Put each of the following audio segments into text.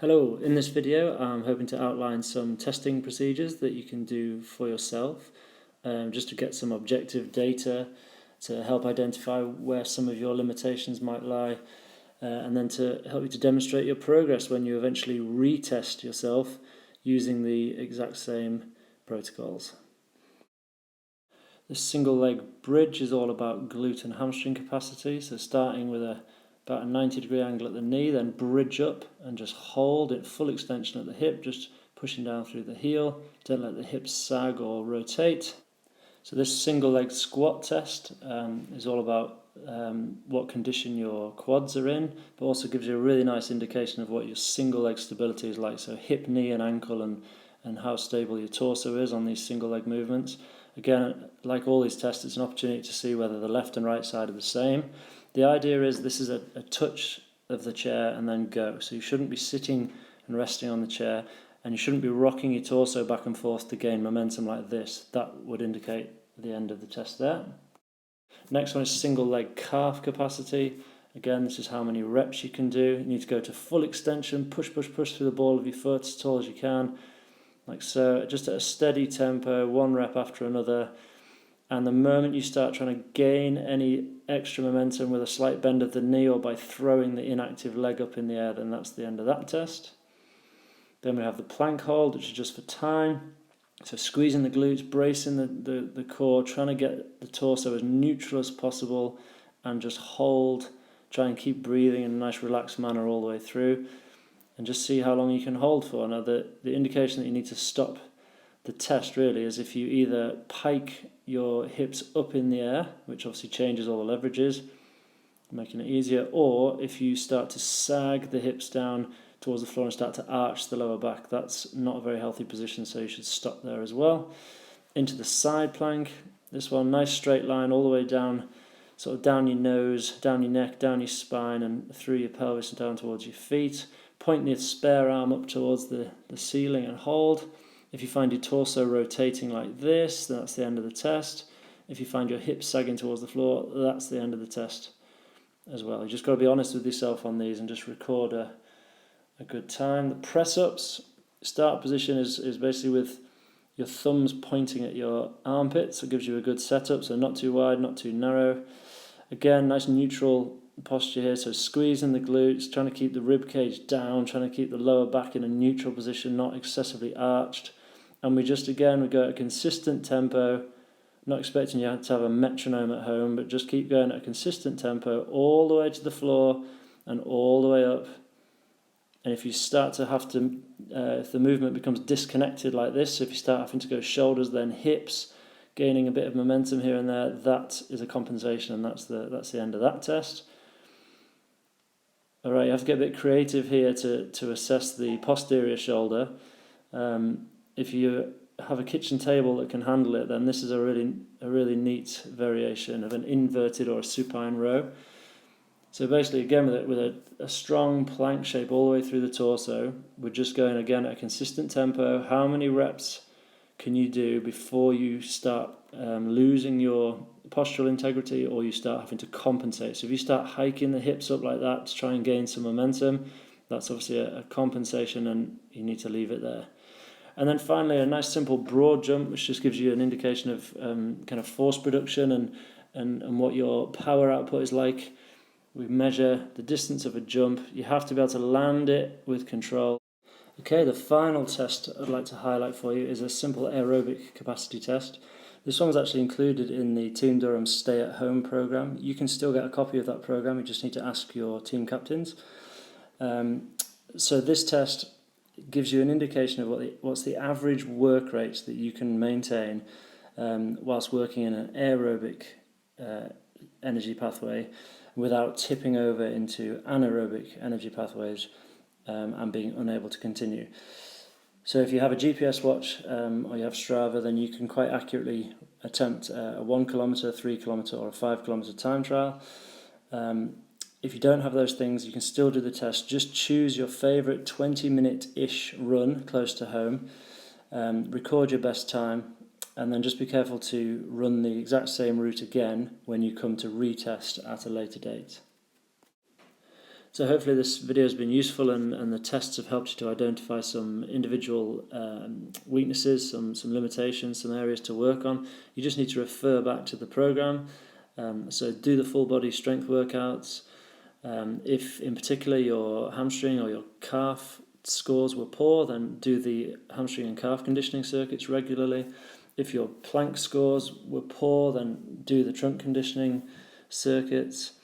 Hello, in this video I'm hoping to outline some testing procedures that you can do for yourself just to get some objective data to help identify where some of your limitations might lie and then to help you to demonstrate your progress when you eventually retest yourself using the exact same protocols. This single leg bridge is all about glute and hamstring capacity, so starting with about a 90-degree angle at the knee, then bridge up and just hold it full extension at the hip, just pushing down through the heel. Don't let the hips sag or rotate. So this single leg squat test is all about what condition your quads are in, but also gives you a really nice indication of what your single leg stability is like, so hip, knee and ankle, and how stable your torso is on these single leg movements. Again, like all these tests, it's an opportunity to see whether the left and right side are the same. The idea is this is a touch of the chair and then go. So you shouldn't be sitting and resting on the chair, and you shouldn't be rocking your torso back and forth to gain momentum like this. That would indicate the end of the test there. Next one is single leg calf capacity. Again, this is how many reps you can do. You need to go to full extension, push through the ball of your foot as tall as you can, like so, just at a steady tempo, one rep after another. And the moment you start trying to gain any extra momentum with a slight bend of the knee or by throwing the inactive leg up in the air, then that's the end of that test. Then we have the plank hold, which is just for time. So squeezing the glutes, bracing the core, trying to get the torso as neutral as possible, and just hold. Try and keep breathing in a nice relaxed manner all the way through, and just see how long you can hold for. Now the indication that you need to stop the test really is if you either pike your hips up in the air, which obviously changes all the leverages, making it easier, or if you start to sag the hips down towards the floor and start to arch the lower back. That's not a very healthy position, so you should stop there as well. Into the side plank. This one, nice straight line all the way down, sort of down your nose, down your neck, down your spine, and through your pelvis and down towards your feet. Point the spare arm up towards the ceiling and hold. If you find your torso rotating like this, that's the end of the test. If you find your hips sagging towards the floor, that's the end of the test as well. You just got to be honest with yourself on these and just record a good time. The press-ups, start position is basically with your thumbs pointing at your armpits. It gives you a good setup, so not too wide, not too narrow. Again, nice neutral posture here, so squeezing the glutes, trying to keep the rib cage down, trying to keep the lower back in a neutral position, not excessively arched. And we go at a consistent tempo, not expecting you to have a metronome at home, but just keep going at a consistent tempo all the way to the floor and all the way up. And if you start to have to, if the movement becomes disconnected like this, so if you start having to go shoulders then hips, gaining a bit of momentum here and there, that is a compensation, and that's the end of that test. All right, you have to get a bit creative here to assess the posterior shoulder. If you have a kitchen table that can handle it, then this is a really neat variation of an inverted or a supine row. So basically, again, with a strong plank shape all the way through the torso, we're just going again at a consistent tempo. How many reps can you do before you start losing your postural integrity or you start having to compensate? So if you start hiking the hips up like that to try and gain some momentum, that's obviously a compensation, and you need to leave it there. And then finally, a nice simple broad jump, which just gives you an indication of kind of force production and what your power output is like. We measure the distance of a jump. You have to be able to land it with control. Okay, the final test I'd like to highlight for you is a simple aerobic capacity test. This one's actually included in the Team Durham Stay at Home program. You can still get a copy of that program, you just need to ask your team captains. So this test gives you an indication of what's the average work rate that you can maintain whilst working in an aerobic energy pathway without tipping over into anaerobic energy pathways and being unable to continue. So if you have a GPS watch or you have Strava, then you can quite accurately attempt a 1 kilometre, 3 kilometre or a 5 kilometre time trial. If you don't have those things, you can still do the test. Just choose your favourite 20-minute-ish run close to home, record your best time, and then just be careful to run the exact same route again when you come to retest at a later date. So hopefully this video has been useful, and the tests have helped you to identify some individual weaknesses, some limitations, some areas to work on. You just need to refer back to the program. So do the full body strength workouts. If in particular your hamstring or your calf scores were poor, then do the hamstring and calf conditioning circuits regularly. If your plank scores were poor, then do the trunk conditioning circuits.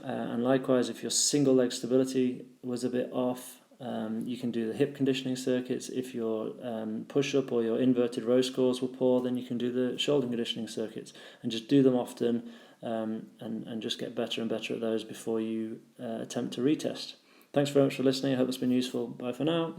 And likewise, if your single leg stability was a bit off, you can do the hip conditioning circuits. If your push-up or your inverted row scores were poor, then you can do the shoulder conditioning circuits, and just do them often, and just get better and better at those before you attempt to retest. Thanks very much for listening. I hope it's been useful. Bye for now.